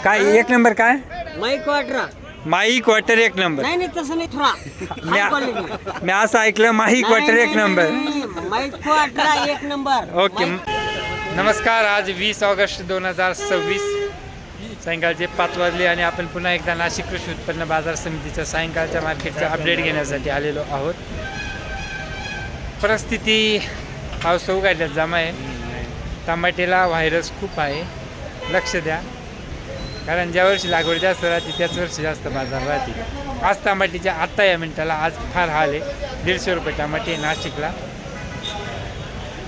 काय एक नंबर काय माईक वाटरा माही क्वार्टर एक नंबर नाही तसं नाही थोडा मी असं ऐकलं माही क्वार्टर एक नंबर माईक वाटरा एक नंबर ओके नमस्कार आज 20 ऑगस्ट 2026 सायंकाळचे 5 वाजले आणि आपण पुन्हा एकदा नाशिक कृषी उत्पन्न बाजार समितीच्या सायंकाळच्या मार्केटचा अपडेट घेण्यासाठी आलेलो आहोत. परिस्थिती पाऊस उघडल्यात जमा आहे. टमाट्याला व्हायरस खूप आहे, लक्ष द्या, कारण ज्या वर्षी लागवड जास्त राहते त्याच वर्षी जास्त बाजार राहते. आज टमाट्याच्या आत्ता या मिनिटाला आज फार हाल आहे. 150 रुपये टमाटे नाशिकला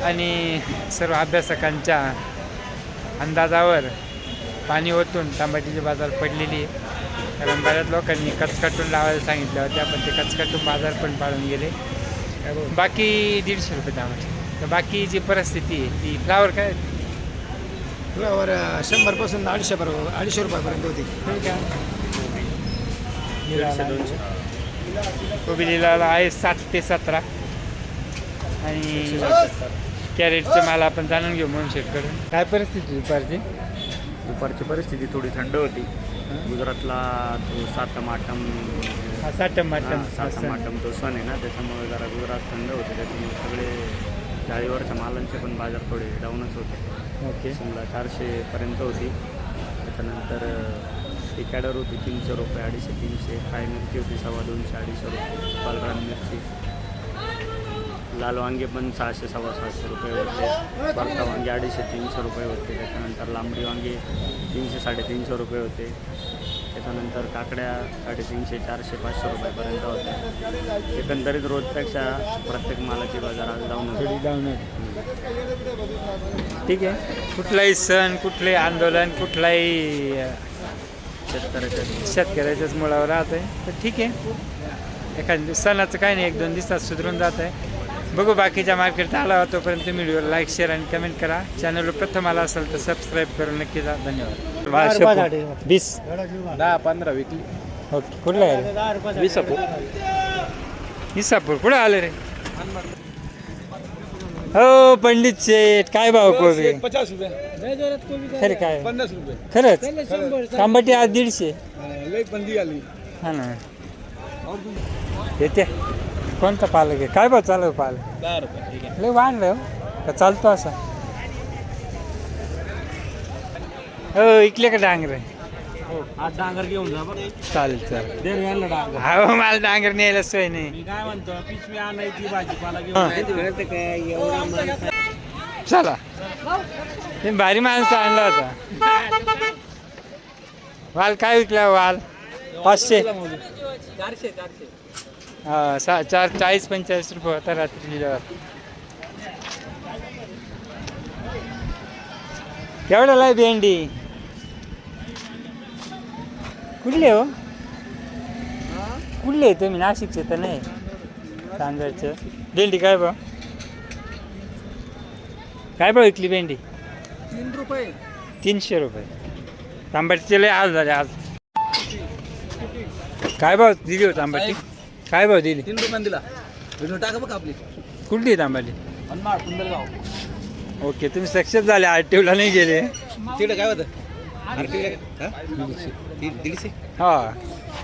आणि सर्व अभ्यासकांच्या अंदाजावर पाणी ओतून टमाट्याची बाजार पडलेली आहे. कारण बऱ्याच लोकांनी कचकटून लावायला सांगितलं होत्या, पण ते कचकटून बाजार पण पाळून गेले. बाकी 150 रुपये टमाटे. तर बाकीची परिस्थिती आहे ती फ्लावर काय फ्लावर 100 पासून 250 रुपयापर्यंत होती. कोबी लिहिलेला आहे 7 ते 17 आणि कॅरेटचं माल आपण जाणून घेऊ म्हणून शेतकऱ्यांकडून. काय परिस्थिती दुपारची परिस्थिती थोडी थंड होती. गुजरातला तो सातमाटम तो सण आहे ना, त्याच्यामुळे जरा गुजरात थंड होते, त्याच्यामुळे सगळे जाळीवरच्या मालांचे पण बाजार थोडे डाऊनच होते. ओके. समजा 400पर्यंत होती. त्याच्यानंतर ती कॅडर होती 300 रुपये, 250-300. फ्राय मिरची होती 250-250 रुपये. पालरान मिरची, लाल वांगे पण 600-650 रुपये होते. भरता वांगे 250-300 रुपये होते. त्याच्यानंतर लांबडी वांगे 300-350 रुपये होते. त्याच्यानंतर काकड्या 350-400-500 रुपयापर्यंत होत्या. एकंदरीत रोजपेक्षा प्रत्येक मालाची बाजार आज डाऊन ठीक आहे. कुठलाही सण, कुठले आंदोलन, कुठलाही शेतकऱ्याच्याच मुळावर राहत आहे. तर ठीक आहे, एखाद्या सणाचं काही नाही, 1-2 दिवसात सुधरून जात आहे. बघू बाकीच्या मार्केटला आला होता. तोपर्यंत व्हिडिओला लाईक, शेअर आणि कमेंट करा. चॅनलवर प्रथम आला असेल तर सबस्क्राईब करून नक्की जा. धन्यवाद. 20 10-15 विकली. ओके. कुठला आहे? विसापूर. कुठं आले रे? हो पंडित शेठ, काय भाव कोबी? 50 रुपये. खरे काय? 50 रुपये. खरंच तांबटी आज 150. लई बंदी आली. हा ना, येते. कोणता पालक आहे? काय भाव चालू आहे पालक? 10 रुपये. ठीक आहे. लय वाढलं का? चालतो असा? हो इकले का डांगर? आज डांगर घेऊन जा बरं. चालेल चालेल. दे रे यांना डांगर. हो मला डांगर न्यायला सोय नाही. मी काय म्हणतो, पिशवी आणायची भाजीपाला घेऊन. चला, ते भारी माणसं आणला होता. वाल काय विकला? वाल 500. 400. हा 40-45 रुपये होता रात्री लिहिल्यावर. केवढ्याला आहे भेंडी? कुठले हो? कुठले तुम्ही? नाशिकचे तर नाही? सांगरचं. भेंडी काय भाव? काय भाव विकली भेंडी? 3 रुपये. 300 रुपये. तांबटीचे लय आज झाले आज. काय भाव दिली हो तांबटी? काय भाव दिली? 3 रुपये दिला. व्हिडिओ टाका बघ आपली. कुठली आहे तांबटी? अन्नाळ कुंदलगाव. ओके, तुम्ही सक्सेस झाले. आरटीओला नाही गेले. तिकडे काय होतं? आरटीओ 150. हा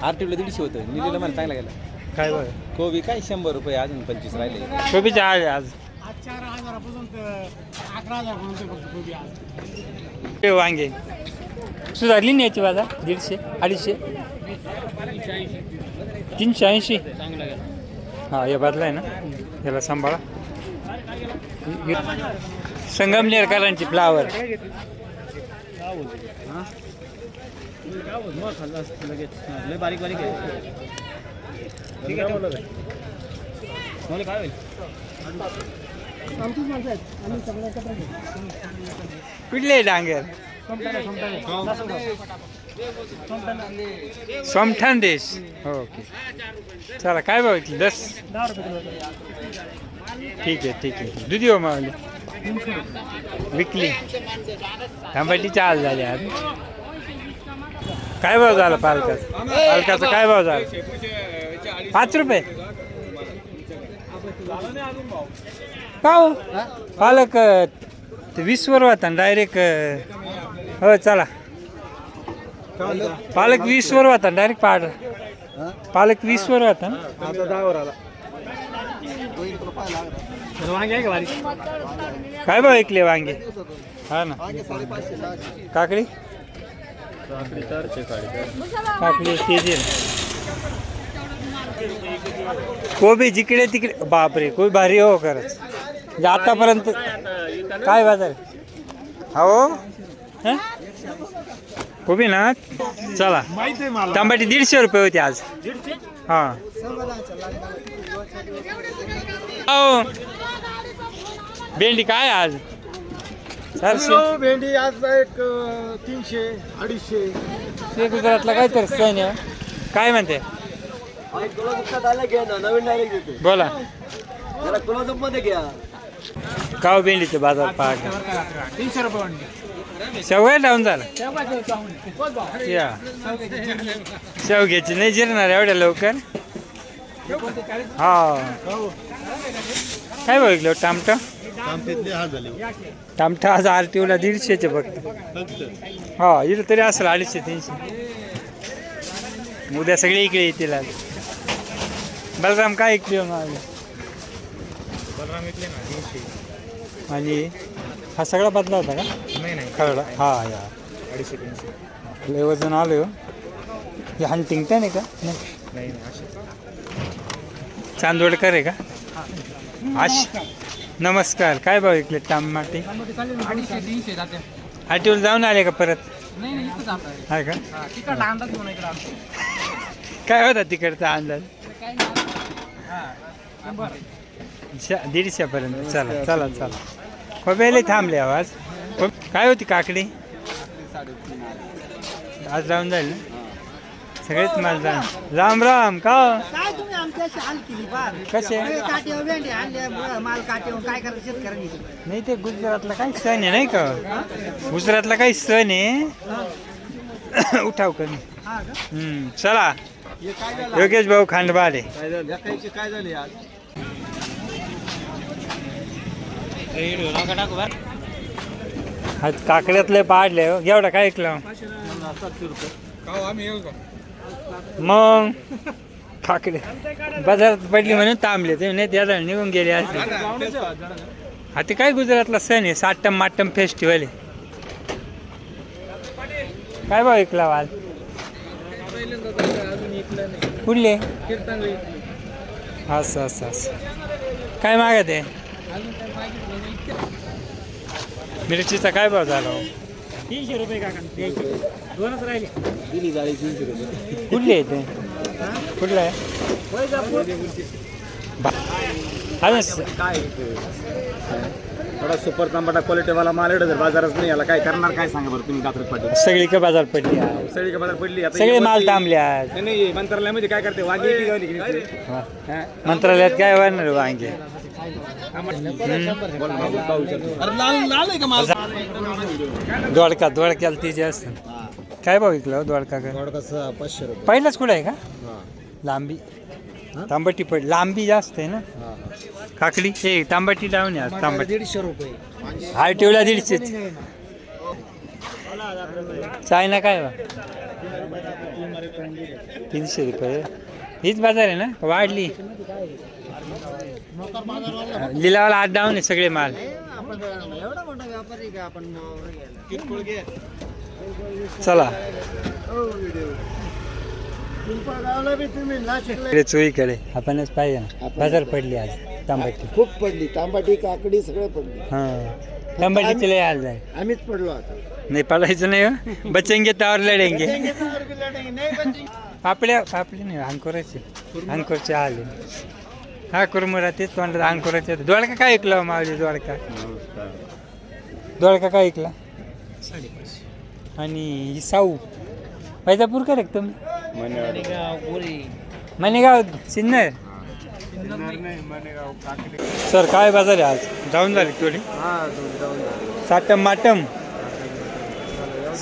आरटीओला 150 होतं. निलेला मला चांगला गेला. काय भाव? कोबी काय 100 रुपये, अजून 25 राहिले. कोबीचे आज आज 4,000 तर 11,000 ते वांगे सुधारली नाही याची बाजार? 150-250 380. हा हे बदला आहे ना, याला सांभाळा. संगमनेरकरांची फ्लावर. बारीक बारीक आहे. ठीक आहे. मला काय होईल? कुठले डांगर? सोमठाण देश. ओके चला. काय भाव विकली? 10 ठीक आहे ठीक आहे. दुधी हो मावली विकली. तांबटीचे हाल झाले आज. काय भाव झाला पालकाचा? पालकाचा काय भाव झाला? 5 रुपये. का हो पालक 20 वर होता डायरेक्ट. हो चला पालक 20 वर होता डायरेक्ट पालक 20 वर होता ना. आता 10 वर आला. वांगे आहे का भारी? काय भाव ऐकले वांगे? हा ना. काकडी काकडी तेजी कोबी जिकडे तिकडे बापरे कोबी भारी हो खरंच. म्हणजे आतापर्यंत काय बाजार हो हं? कोबी ना चला माहिती आहे मला. टमाटे 150 रुपये होते आज. हां हो भेंडी काय आज 400. भेंडी आज एक 300 250. ते गुजरातला काय तर सण आहे. काय म्हणते नवीन डायरेक्ट देते बोला जरा क्लोजअप मध्ये घ्या. काव भेंडीचे बाजार पाहा 300 रुपये वांगे. शेवया डाऊन झाला या शेवग्याची नाही जिरणार एवढ्या लवकर. हा काय बघितलं टामटं टामटा आज आरटीओला 150चे फक्त. हा इथं तरी असेल 250-300. उद्या सगळे इकडे येतील आज. बलराम काय ऐकली आणि हा सगळा बदला होता का? नाही खरडा हा या 250-300. लय वजन आलं हो. हे हंटिंग टन आहे का? नाही चांदोडकर आहे का? आश नमस्कार काय भाव ऐकले टमाटे? 250-300 जाते. आरटीओला जाऊन आले का परत? नाही इथंच आपलं आहे का? तिकडला अंदाज घेऊन इकडे आलो. काय होता तिकडचा अंदाज? काय नाही 150 पर्यंत. चला चला चला खोब्याला थांबले आवाज. काय होती काकडी आज जाऊन जाईल ना सगळेच माल जाऊन. राम राम का काय तुम्ही आमच्याशी हाल केली बार कसे काटेवर भेंडे आणले माल काटेवर काय करायचं शेतकऱ्यांनी. नाही ते गुजरातला काही सण आहे नाही का? गुजरातला काही सण आहे उठाव कमी. चला योगेश भाऊ खांडबाले काय झाले आज? आज काकड्यातले पाडले हो. एवढा काय ऐकलं मग काकडे बाजारात पडली म्हणून थांबले ते नाही त्याला निघून गेले असते. आता काय गुजरातला सण आहे साट्टम माट्टम फेस्टिवल आहे. काय भाव ऐकला वाल कुठले असं असं असं काय मागत आहे? मिरचीचा काय भाव झाला हो? 300 रुपये काका. दोनच राहिले. दिली जाळी 300 रुपये. कुठले आहे ते? कुठला आहे? काय थोडा सुपर टमाटा क्वालिटीवाला माल एवढा जर बाजारच नाही आला काय करणार काय सांगा बरं तुम्ही कात्रज पाटील. सगळी का बाजार पडली आज. सगळी का बाजार पडली आता. सगळे माल थांबले आज. नाही मंत्रालयामध्ये काय करते वांगी किती झाली की नाही? हा. मंत्रालयात काय वाढणार वांगे? दोडका दोडक्याला ती जास्त काय भाव विकला दोडका का? 500 रुपये. पहिलाच कुठं आहे का? लांबी तांबटी पड लांबी जास्त आहे ना. काकडी हे तांबटी डाऊन आहे आज. तांबटी 150 रुपये. आरटीओला 150. चायना काय बा 300 रुपये. हीच बाजार आहे ना वाढली. लिलावाला 8 डाऊन आहे सगळे माल. एवढा मोठा व्यापारी का आपण चला तुम्ही चोईकडे आपणच पाहिजे ना बाजार पडली आज तांबटी. खूप पडली तांबाटी काकडी सगळं पडली. हां तांबटीचे लय हाल जाय. आम्हीच पडलो आता. नाही पडायचं नाही हो. बचेंगे त्यावर लढेंगे. पापड्या पापडी नाही अंकुराचे अंकुरचे आले हा कुरमुरा तेच म्हणतात अंकुराचे. दोडका काय ऐकलं मावली? दोडका दोडका काय ऐकला? 550. आणि ही साऊ पैजापूर का रे तुम्ही? मनेगाव सिन्नर. सर काय बाजार आहे आज? जाऊन झाली थोडी साटम माटम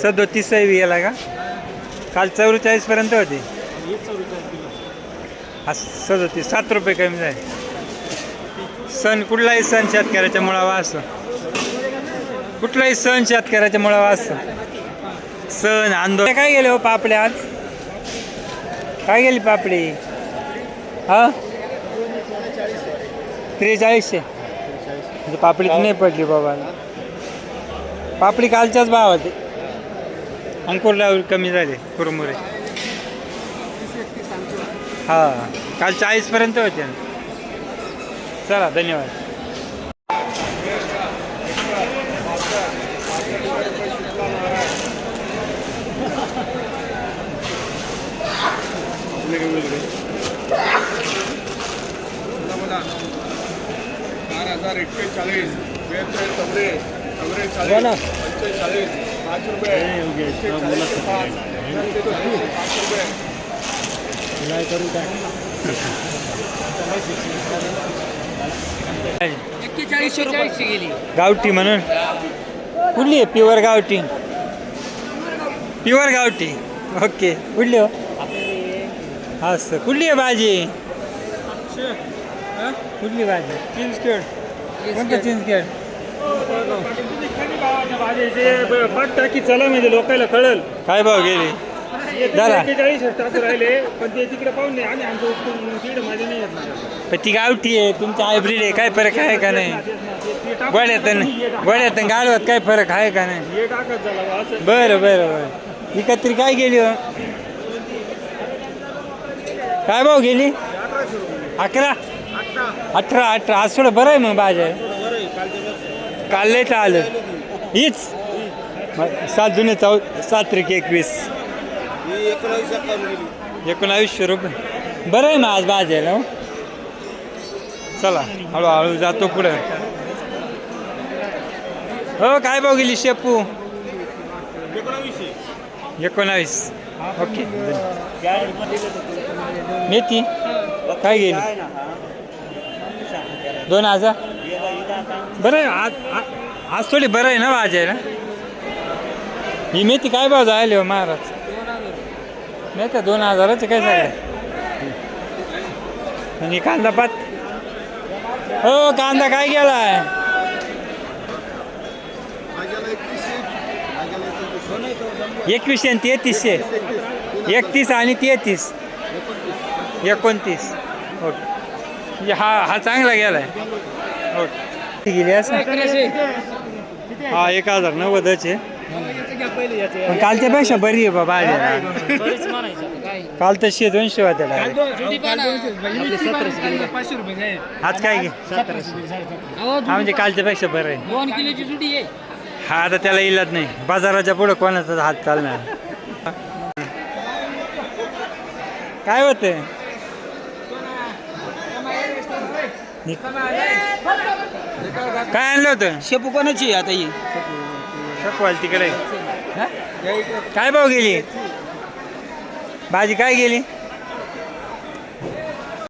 37 गेला का? काल 44 पर्यंत होते. आज 37 7 रुपये कमी झाले. सण कुठलाही सण शेतकऱ्याच्या मुळावा असतो. कुठलाही सण शेतकऱ्याच्या मुळावा असतो. सण आंदोलन काय गेले हो पापडे आज काय गेली पापडी हा 4300 म्हणजे पापडी तर नाही पडली बाबा पापडी कालच्याच भावात अंकुरला कमी झाले कुरमुरे हा काल 40 पर्यंत होते ना चला धन्यवाद गावठी म्हणून कुठली आहे प्युअर गावठी ओके कुठली हो असं कुठली आहे भाजी कुठली भाजी चिंचखेड कोणतं चिंचखेड टाकी चला म्हणजे लोकांना कळल काय भाव गेली जरा 41 टाकू राहिले पण ते तिकडे पाहून नाही आणि आमचं तिकडे माझे नाही येत पण ती गावठी आहे तुमचं हायब्रिड आहे काय फरक आहे का नाही गोड्यात गाडवात काय फरक आहे का नाही हे टाकत झाला असं बरं एकत्री काय गेली हो काय भाव गेली 11 18 आज थोडं बरं आहे मग बाजार काल लयच आलं हीच 7 जुने 7 त्रिक 21 1900 रुपये बरं आहे मग आज बाजार हो चला हळूहळू जातो पुढं हो काय भाव गेली शेपू 19 ओके मेथी काय गेली 2000 बरं आहे आज थोडी बरं आहे ना बाजार ही मेथी काय भाव जायला हो महाराज नाही का 2000च काय सगळं आणि कांदा पात हो कांदा काय गेलाय 21 आणि 3300 31 आणि 33 29 ओके हा चांगला गेलाय ओके गेली असं हा 1090च आहे पण कालच्यापेक्षा बरी आहे बाबा काल तर 200 होत्या आज काय घे हा म्हणजे कालच्यापेक्षा बरं आहे 2 किलोची जुडी आहे हा आता त्याला इलाज नाही बाजाराच्या पुढं कोणाचा हात चालणार काय होते काय आणलं होतं शेपू कोणाची आता ही शकवाल तिकडे काय भाव गेली भाजी काय गेली